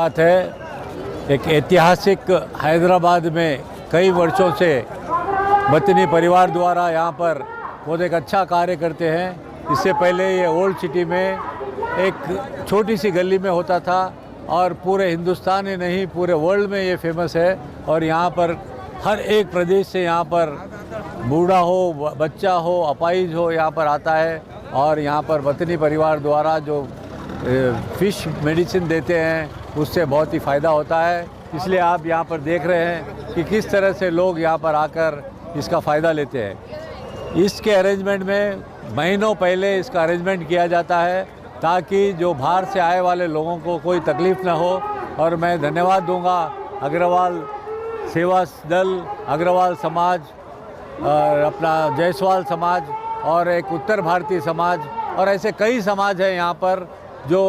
बात है, एक ऐतिहासिक हैदराबाद में कई वर्षों से बतनी परिवार द्वारा यहाँ पर बहुत एक अच्छा कार्य करते हैं। इससे पहले ये ओल्ड सिटी में एक छोटी सी गली में होता था और पूरे हिंदुस्तान ही नहीं पूरे वर्ल्ड में ये फेमस है। और यहाँ पर हर एक प्रदेश से यहाँ पर बूढ़ा हो, बच्चा हो, अपाहिज हो, यहाँ पर आता है और यहाँ पर बतनी परिवार द्वारा जो फ़िश मेडिसिन देते हैं उससे बहुत ही फ़ायदा होता है। इसलिए आप यहाँ पर देख रहे हैं कि किस तरह से लोग यहाँ पर आकर इसका फ़ायदा लेते हैं। इसके अरेंजमेंट में महीनों पहले इसका अरेंजमेंट किया जाता है ताकि जो बाहर से आए वाले लोगों को कोई तकलीफ़ ना हो। और मैं धन्यवाद दूंगा अग्रवाल सेवा दल, अग्रवाल समाज और अपना जायसवाल समाज और एक उत्तर भारतीय समाज और ऐसे कई समाज हैं यहाँ पर जो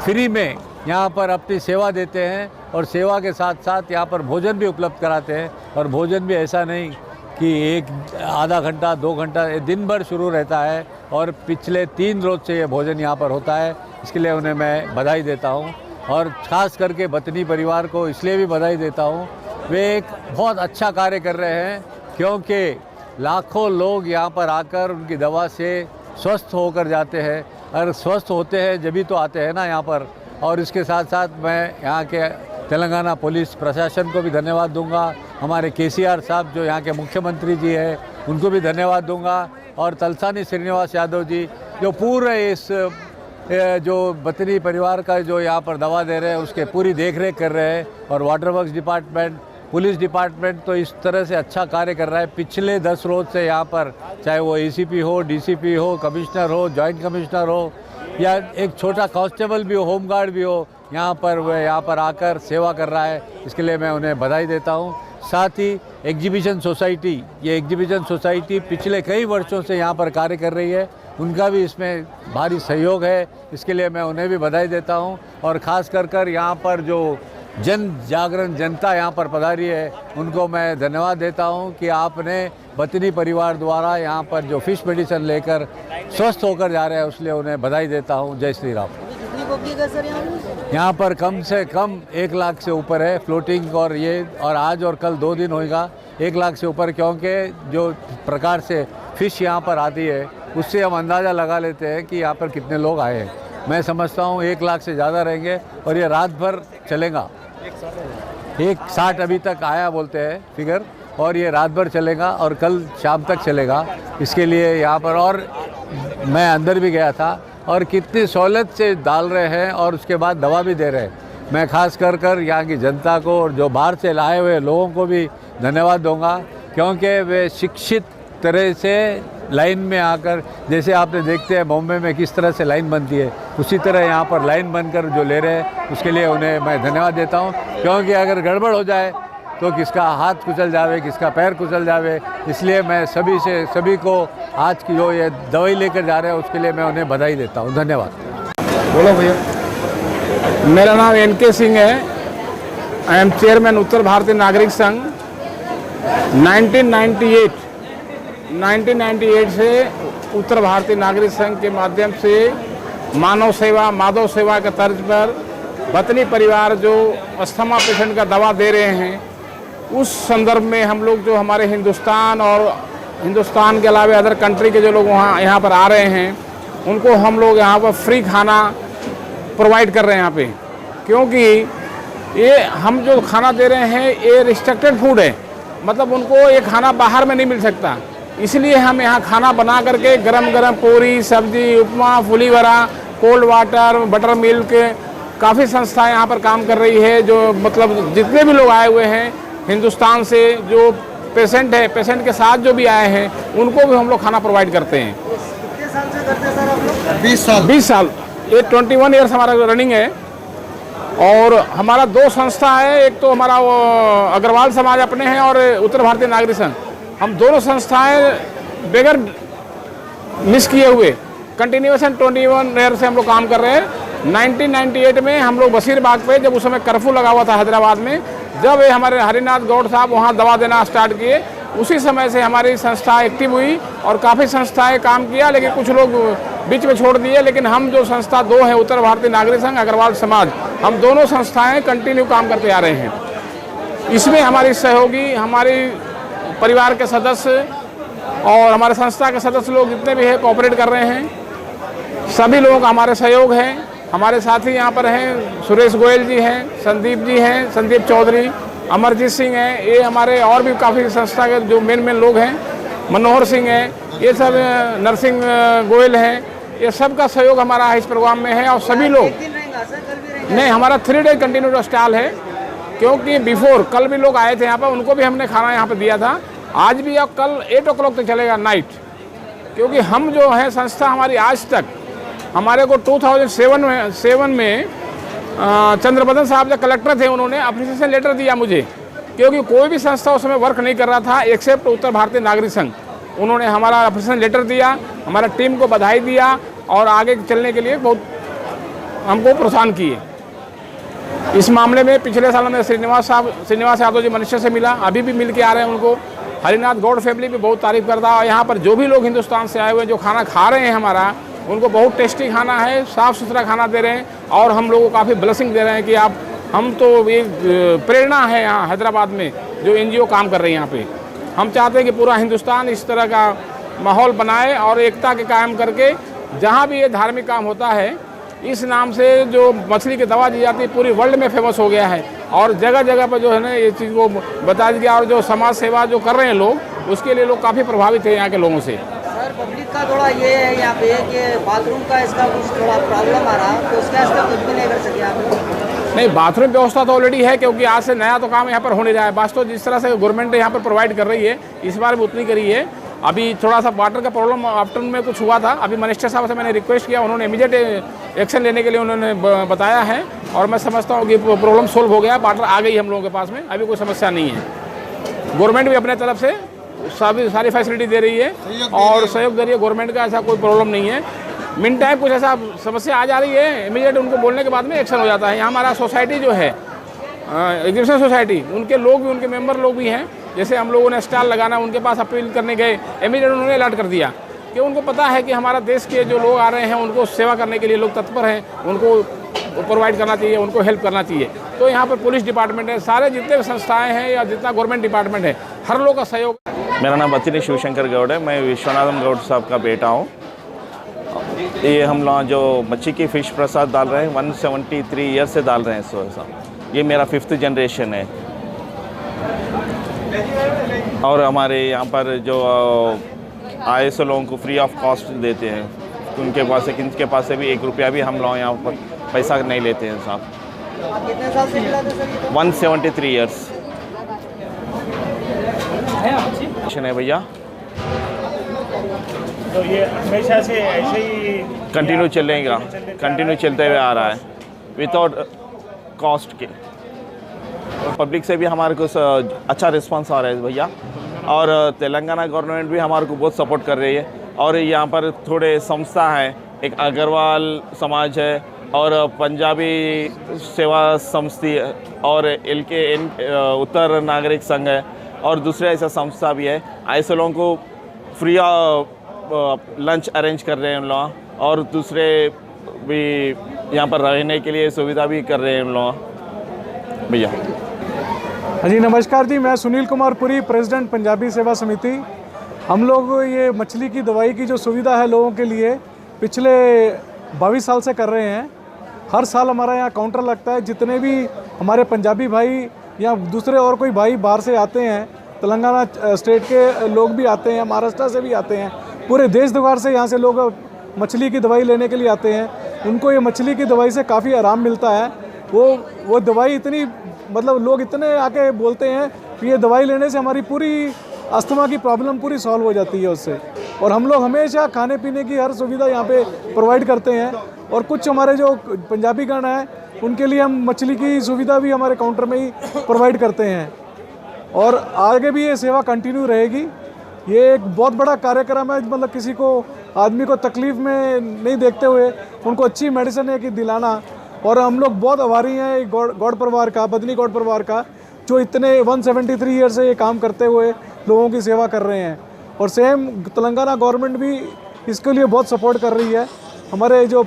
फ्री में यहाँ पर अपनी सेवा देते हैं और सेवा के साथ साथ यहाँ पर भोजन भी उपलब्ध कराते हैं। और भोजन भी ऐसा नहीं कि एक आधा घंटा 2 घंटा, दिन भर शुरू रहता है और पिछले 3 रोज़ से ये भोजन यहाँ पर होता है। इसके लिए उन्हें मैं बधाई देता हूँ और ख़ास करके बतनी परिवार को इसलिए भी बधाई देता हूँ, वे एक बहुत अच्छा कार्य कर रहे हैं क्योंकि लाखों लोग यहाँ पर आकर उनकी दवा से स्वस्थ होकर जाते हैं। और स्वस्थ होते हैं जब भी तो आते हैं ना यहाँ पर। और इसके साथ साथ मैं यहाँ के तेलंगाना पुलिस प्रशासन को भी धन्यवाद दूंगा, हमारे केसीआर साहब जो यहाँ के मुख्यमंत्री जी हैं उनको भी धन्यवाद दूंगा और तलसानी श्रीनिवास यादव जी जो पूरे इस जो बतनी परिवार का जो यहाँ पर दवा दे रहे हैं उसके पूरी देखरेख कर रहे हैं। और water works department, police department तो इस तरह से अच्छा कार्य कर रहा है। पिछले 10 रोज़ से यहाँ पर चाहे वो एसीपी हो, डीसीपी हो, कमिश्नर हो, जॉइंट कमिश्नर हो या एक छोटा कांस्टेबल भी हो, होमगार्ड भी हो, यहाँ पर वह यहाँ पर आकर सेवा कर रहा है। इसके लिए मैं उन्हें बधाई देता हूँ। साथ ही एग्जीबिशन सोसाइटी, ये एग्जीबिशन सोसाइटी पिछले कई वर्षों से यहाँ पर कार्य कर रही है, उनका भी इसमें भारी सहयोग है। इसके लिए मैं उन्हें भी बधाई देता हूँ। और ख़ास कर यहाँ पर जो जन जागरण जनता यहाँ पर पधारी है उनको मैं धन्यवाद देता हूँ कि आपने बतनी परिवार द्वारा यहाँ पर जो फ़िश मेडिसिन लेकर स्वस्थ होकर जा रहे हैं उसलिए उन्हें बधाई देता हूँ। जय श्री राम। यहाँ पर कम से कम 1 लाख से ऊपर है फ्लोटिंग और ये, और आज और कल 2 दिन होगा 1 लाख से ऊपर, क्योंकि जो प्रकार से फ़िश यहाँ पर आती है उससे हम अंदाज़ा लगा लेते हैं कि यहाँ पर कितने लोग आए हैं। मैं समझता हूँ 1 लाख से ज़्यादा रहेंगे और ये रात भर चलेगा। 160 अभी तक आया बोलते हैं फिगर, और ये रात भर चलेगा और कल शाम तक चलेगा। इसके लिए यहाँ पर, और मैं अंदर भी गया था और कितनी सहूलत से डाल रहे हैं और उसके बाद दवा भी दे रहे हैं। मैं खास कर यहाँ की जनता को और जो बाहर से लाए हुए लोगों को भी धन्यवाद दूंगा क्योंकि वे शिक्षित तरह से लाइन में आकर, जैसे आपने देखते हैं बॉम्बे में किस तरह से लाइन बनती है, उसी तरह यहाँ पर लाइन बनकर जो ले रहे हैं उसके लिए उन्हें मैं धन्यवाद देता हूँ। क्योंकि अगर गड़बड़ हो जाए तो किसका हाथ कुचल जावे, किसका पैर कुचल जावे। इसलिए मैं सभी को आज की जो ये दवाई लेकर जा रहे हैं उसके लिए मैं उन्हें बधाई देता हूँ। धन्यवाद। बोलो भैया। मेरा नाम NK सिंह है। आई एम चेयरमैन उत्तर भारतीय नागरिक संघ। 1998 से उत्तर भारतीय नागरिक संघ के माध्यम से मानव सेवा, माधव सेवा के तर्ज पर बतनी परिवार जो अस्थमा पेशेंट का दवा दे रहे हैं, उस संदर्भ में हम लोग जो हमारे हिंदुस्तान और हिंदुस्तान के अलावा अदर कंट्री के जो लोग यहाँ पर आ रहे हैं उनको हम लोग यहाँ पर फ्री खाना प्रोवाइड कर रहे हैं यहाँ पे। क्योंकि ये हम जो खाना दे रहे हैं ये रिस्ट्रिक्टेड फूड है, मतलब उनको ये खाना बाहर में नहीं मिल सकता। इसलिए हम यहाँ खाना बना करके गरम गरम पूरी, सब्जी, उपमा, फुली vada, cold water, buttermilk, काफ़ी संस्थाएं यहाँ पर काम कर रही है। जो मतलब जितने भी लोग आए हुए हैं हिंदुस्तान से, जो पेशेंट है, पेशेंट के साथ जो भी आए हैं उनको भी हम लोग खाना प्रोवाइड करते हैं। कितने साल से करते हैं सर आप लोग? 20 साल। ये 21 ईयर्स हमारा रनिंग है। और हमारा 2 संस्था है, एक तो हमारा वो अग्रवाल समाज अपने हैं और उत्तर भारतीय नागरिक संघ। हम दोनों संस्थाएं बगैर मिस किए हुए कंटिन्यूएशन 21 ईयर से हम लोग काम कर रहे हैं। 1998 में हम लोग बशीरबाग पे, जब उस समय कर्फ्यू लगा हुआ था हैदराबाद में, जब ये हमारे हरिनाथ गौड़ साहब वहाँ दवा देना स्टार्ट किए, उसी समय से हमारी संस्था एक्टिव हुई और काफ़ी संस्थाएं काम किया। लेकिन कुछ लोग बीच में छोड़ दिए, लेकिन हम जो संस्था दो है, उत्तर भारतीय नागरिक संघ, अग्रवाल समाज, हम दोनों संस्थाएं कंटिन्यू काम करते आ रहे हैं। इसमें हमारी सहयोगी, हमारे परिवार के सदस्य और हमारे संस्था के सदस्य लोग जितने भी हैं कोऑपरेट कर रहे हैं। सभी लोगों का हमारे सहयोग है। हमारे साथी यहाँ पर हैं, सुरेश गोयल जी हैं, संदीप जी हैं, संदीप चौधरी, अमरजीत सिंह हैं, ये हमारे और भी काफ़ी संस्था के जो मेन लोग हैं, मनोहर सिंह हैं, ये सब नरसिंह गोयल हैं, ये सब का सहयोग हमारा इस प्रोग्राम में है। और सभी लोग नहीं, हमारा 3 डे कंटिन्यू स्टॉल है, क्योंकि बिफोर कल भी लोग आए थे यहाँ पर, उनको भी हमने खाना यहाँ पर दिया था। आज भी और कल 8 o'clock तक चलेगा नाइट, क्योंकि हम जो है संस्था हमारी आज तक, हमारे को 2007 में चंद्रबदन साहब जो कलेक्टर थे, उन्होंने अप्रिसिएशन लेटर दिया मुझे, क्योंकि कोई भी संस्था उस समय वर्क नहीं कर रहा था एक्सेप्ट उत्तर भारतीय नागरिक संघ। उन्होंने हमारा अप्रिसिएशन लेटर दिया, हमारा टीम को बधाई दिया और आगे चलने के लिए बहुत हमको प्रोत्साहन किए। इस मामले में पिछले साल में श्रीनिवास यादव जी मनुष्य से मिला, अभी भी मिल के आ रहे हैं उनको। हरिनाथ गौड़ फैमिली भी बहुत तारीफ करता है। और यहाँ पर जो भी लोग हिंदुस्तान से आए हुए जो खाना खा रहे हैं हमारा, उनको बहुत टेस्टी खाना है, साफ़ सुथरा खाना दे रहे हैं और हम लोगों को काफ़ी ब्लेसिंग दे रहे हैं कि आप, हम तो ये प्रेरणा है यहाँ हैदराबाद में जो NGO काम कर रही है यहाँ पे। हम चाहते हैं कि पूरा हिंदुस्तान इस तरह का माहौल बनाए और एकता के कायम करके जहाँ भी ये धार्मिक काम होता है, इस नाम से जो मछली की दवा दी जाती है पूरी वर्ल्ड में फेमस हो गया है और जगह जगह पर जो है ना ये चीज़ को बता दिया। और जो समाज सेवा जो कर रहे हैं लोग, उसके लिए लोग काफ़ी प्रभावित हैं यहाँ के लोगों से। सर, पब्लिक का थोड़ा ये है यहाँ पे कि बाथरूम का इसका कुछ थोड़ा प्रॉब्लम आ रहा, तो उसका इसका कुछ भी नहीं कर सके आप? नहीं, बाथरूम व्यवस्था तो ऑलरेडी है, क्योंकि आज से नया तो काम यहाँ पर हो नहीं रहा है। वास्तव जिस तरह से गवर्नमेंट यहाँ पर प्रोवाइड कर रही है, इस बार भी उतनी करी है। अभी थोड़ा सा वाटर का प्रॉब्लम आफ्टरनून में कुछ हुआ था, अभी मिनिस्टर साहब से मैंने रिक्वेस्ट किया, उन्होंने इमीडिएट एक्शन लेने के लिए उन्होंने बताया है और मैं समझता हूँ कि प्रॉब्लम सोल्व हो गया, वाटर आ गई हम लोगों के पास में, अभी कोई समस्या नहीं है। गवर्नमेंट भी अपने तरफ से सारी फैसिलिटी दे रही है और सहयोग दे रही है गवर्नमेंट का, ऐसा कोई प्रॉब्लम नहीं है। मिन टाइम कुछ ऐसा समस्या आ जा रही है, इमीडिएट उनको बोलने के बाद में एक्शन हो जाता है। यहाँ हमारा सोसाइटी जो है एग्जीबिशन सोसाइटी, उनके लोग भी, उनके मेंबर लोग भी हैं, जैसे हम लोगों ने स्टॉल लगाना, उनके पास अपील करने गए, इमीडिएट उन्होंने अलर्ट कर दिया कि उनको पता है कि हमारा देश के जो लोग आ रहे हैं उनको सेवा करने के लिए लोग तत्पर हैं, उनको प्रोवाइड करना चाहिए, उनको हेल्प करना चाहिए। तो यहाँ पर पुलिस डिपार्टमेंट है, सारे जितने भी संस्थाएं हैं या जितना गवर्नमेंट डिपार्टमेंट है, हर लोग का सहयोग। मेरा नाम बतिनी शिवशंकर गौड़ है, मैं विश्वनाथम गौड़ साहब का बेटा हूँ। ये हम लोग जो मच्छी की फ़िश प्रसाद डाल रहे हैं 173 ईयर से डाल रहे हैं साहब, ये मेरा 5th जनरेशन है। और हमारे यहाँ पर जो आए सो लोगों को फ्री ऑफ कॉस्ट देते हैं, उनके पास से किनके पास से भी 1 रुपया भी हम लोग यहाँ पर पैसा नहीं लेते हैं साहब। कितने साल से मिला था सर? 173 ईयर्स है भैया। तो ये हमेशा से ऐसे ही कंटिन्यू चलेगा, कंटिन्यू चलते हुए आ रहा है विदाउट कॉस्ट के। पब्लिक से भी हमारे को अच्छा रिस्पांस आ रहा है भैया, और तेलंगाना गवर्नमेंट भी हमारे को बहुत सपोर्ट कर रही है। और यहाँ पर थोड़े संस्था हैं, एक अग्रवाल समाज है और पंजाबी सेवा संस्थी और LKN उत्तर नागरिक संघ है और दूसरे ऐसा संस्था भी है। ऐसे लोगों को फ्री लंच अरेंज कर रहे हैं उन लोग, और दूसरे भी यहाँ पर रहने के लिए सुविधा भी कर रहे हैं उन लोग भैया। हाँ जी, नमस्कार जी, मैं सुनील कुमार पुरी, प्रेसिडेंट पंजाबी सेवा समिति। हम लोग ये मछली की दवाई की जो सुविधा है लोगों के लिए पिछले 22 साल से कर रहे हैं। हर साल हमारा यहाँ काउंटर लगता है। जितने भी हमारे पंजाबी भाई या दूसरे और कोई भाई बाहर से आते हैं, तेलंगाना स्टेट के लोग भी आते हैं, महाराष्ट्र से भी आते हैं, पूरे देश दुआर से यहाँ से लोग मछली की दवाई लेने के लिए आते हैं। उनको ये मछली की दवाई से काफ़ी आराम मिलता है। वो दवाई इतनी, मतलब लोग इतने आके बोलते हैं कि ये दवाई लेने से हमारी पूरी अस्थमा की प्रॉब्लम पूरी सॉल्व हो जाती है उससे। और हम लोग हमेशा खाने पीने की हर सुविधा यहाँ पे प्रोवाइड करते हैं। और कुछ हमारे जो पंजाबी गण हैं उनके लिए हम मछली की सुविधा भी हमारे काउंटर में ही प्रोवाइड करते हैं और आगे भी ये सेवा कंटिन्यू रहेगी। ये एक बहुत बड़ा कार्यक्रम है, मतलब किसी को आदमी को तकलीफ़ में नहीं देखते हुए उनको अच्छी मेडिसिन है कि दिलाना। और हम लोग बहुत आभारी हैं गौड़ परिवार का, बदनी गौड़ परिवार का, जो इतने 173 ईयर से ये काम करते हुए लोगों की सेवा कर रहे हैं। और सेम तेलंगाना गवर्नमेंट भी इसके लिए बहुत सपोर्ट कर रही है। हमारे जो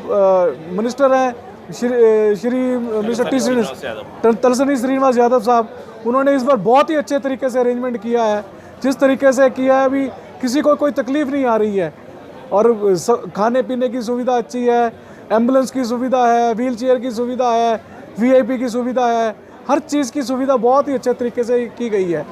मिनिस्टर हैं श्री मिस्टर तलसानी श्रीनिवास यादव साहब, उन्होंने इस बार बहुत ही अच्छे तरीके से अरेंजमेंट किया है। जिस तरीके से किया है अभी किसी को कोई तकलीफ़ नहीं आ रही है, और खाने पीने की सुविधा अच्छी है, एम्बुलेंस की सुविधा है, व्हील चेयर की सुविधा है, VIP की सुविधा है, हर चीज़ की सुविधा बहुत ही अच्छे तरीके से की गई है।